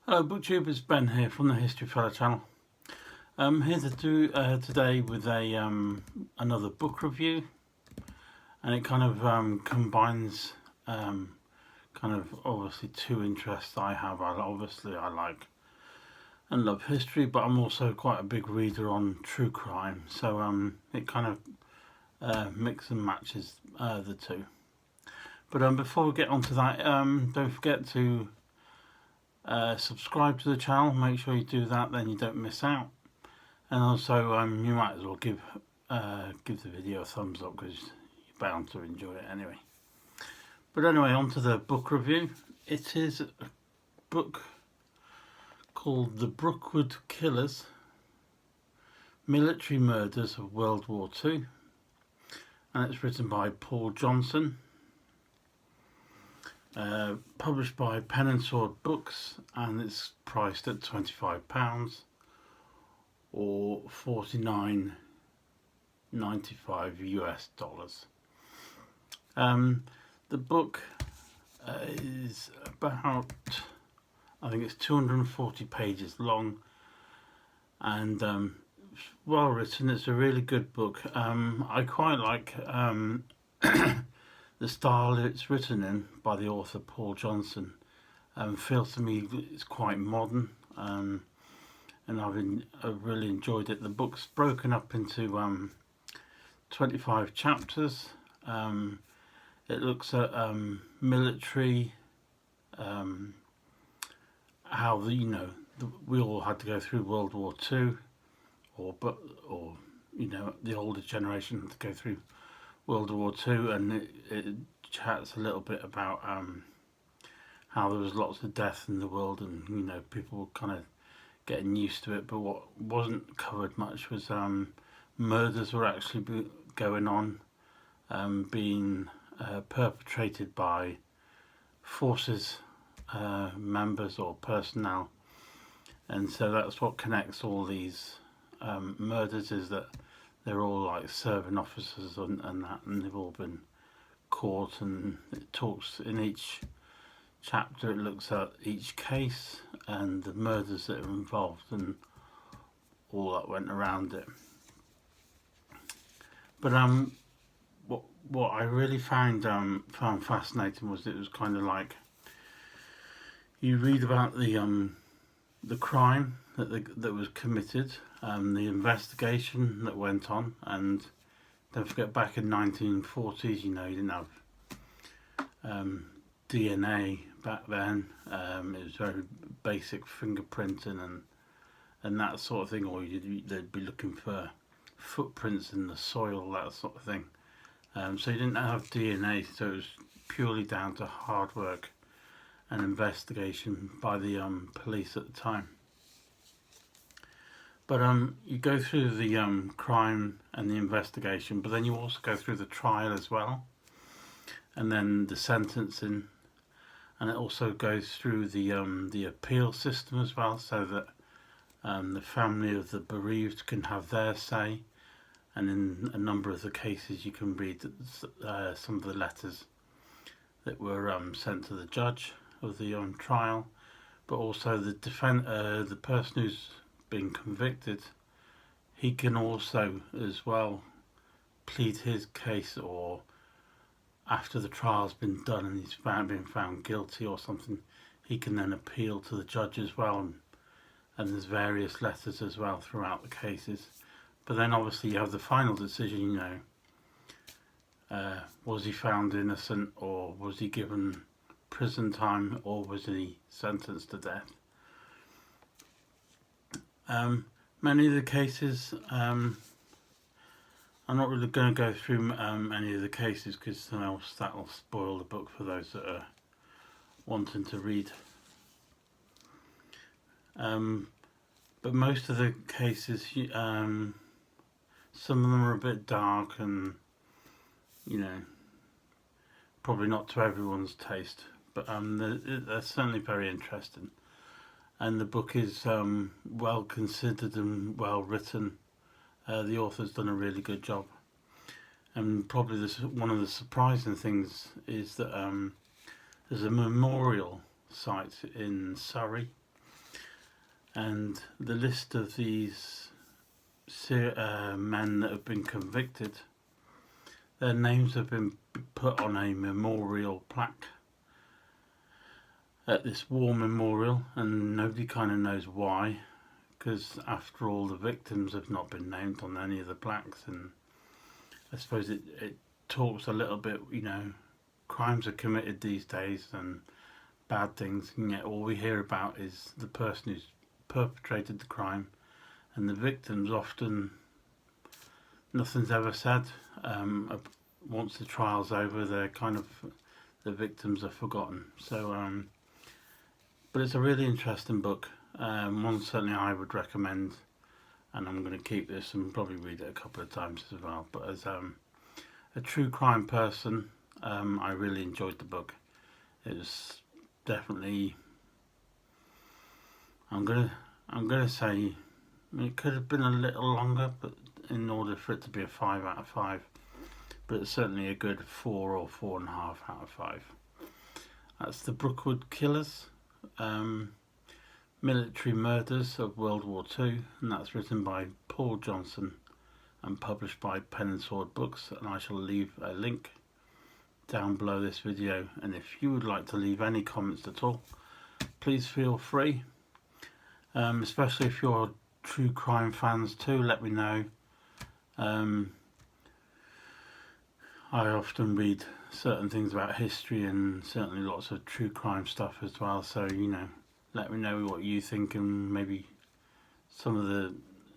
Hello BookTube, it's Ben here from the History Fellow channel. I'm here to do today with a another book review, and it kind of combines kind of obviously two interests I have. I like and love history, but I'm also quite a big reader on true crime, so it kind of mix and matches the two. But before we get onto that, don't forget to subscribe to the channel. Make sure you do that, then you don't miss out. And also you might as well give the video a thumbs up, because you're bound to enjoy it anyway. But anyway, on to the book review. It is a book called The Brookwood Killers, Military Murders of World War II, and it's written by Paul Johnson. Published by Pen and Sword Books, and it's priced at £25 or $49.95 US dollars. The book is about, I think it's 240 pages long, and well written. It's a really good book. I quite like the style it's written in by the author Paul Johnson. Feels to me it's quite modern, and I've really enjoyed it. The book's broken up into 25 chapters. It looks at military, how we all had to go through World War II, or the older generation had to go through World War II, and it chats a little bit about how there was lots of death in the world, and people were kind of getting used to it. But what wasn't covered much was murders were actually going on, being perpetrated by forces members or personnel, and so that's what connects all these murders, is that they're all like serving officers and that, and they've all been caught. And it talks in each chapter, it looks at each case and the murders that are involved and all that went around it. But what I really found fascinating was it was kind of like, you read about the crime that was committed, the investigation that went on, and don't forget, back in 1940s, you didn't have DNA back then. It was very basic fingerprinting and that sort of thing, or they'd be looking for footprints in the soil, that sort of thing. So you didn't have DNA, so it was purely down to hard work and investigation by the police at the time. But you go through the crime and the investigation, but then you also go through the trial as well, and then the sentencing, and it also goes through the appeal system as well, so that the family of the bereaved can have their say. And in a number of the cases, you can read some of the letters that were sent to the judge of the trial, but also the person who's been convicted, he can also as well plead his case, or after the trial's been done and he's been found guilty or something, he can then appeal to the judge as well, and there's various letters as well throughout the cases. But then obviously you have the final decision, was he found innocent, or was he given prison time, or was he sentenced to death? Many of the cases, I'm not really going to go through any of the cases, because that'll spoil the book for those that are wanting to read. But most of the cases, some of them are a bit dark, and probably not to everyone's taste, but they're certainly very interesting. And the book is well considered and well written. The author's done a really good job. And probably one of the surprising things is that there's a memorial site in Surrey and the list of these men that have been convicted, their names have been put on a memorial plaque at this war memorial, and nobody kind of knows why, because after all the victims have not been named on any of the plaques. And I suppose it talks a little bit, you know, crimes are committed these days and bad things, and yet all we hear about is the person who's perpetrated the crime, and the victims often, nothing's ever said. Once the trial's over, they're kind of, the victims are forgotten. So but it's a really interesting book, one certainly I would recommend, and I'm going to keep this and probably read it a couple of times as well. But as a true crime person, I really enjoyed the book. It was definitely, I'm gonna say it could have been a little longer, but in order for it to be a 5 out of 5, but it's certainly a good 4 or 4.5 out of 5. That's the Brookwood Killers, Military Murders of World War II, and that's written by Paul Johnson and published by Pen and Sword Books, and I shall leave a link down below this video, and if you would like to leave any comments at all, please feel free, especially if you're true crime fans too. Let me know. I often read certain things about history and certainly lots of true crime stuff as well, so you know, let me know what you think, and maybe some of the,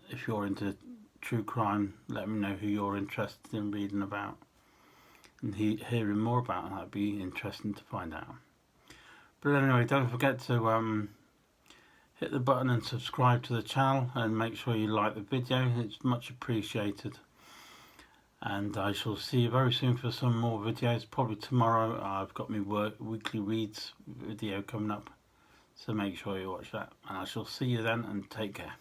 if you're into true crime, let me know who you're interested in reading about and hearing more about. That'd be interesting to find out. But anyway, don't forget to hit the button and subscribe to the channel, and make sure you like the video. It's much appreciated, and I shall see you very soon for some more videos. Probably tomorrow. I've got my weekly reads video coming up, so make sure you watch that, and I shall see you then, and take care.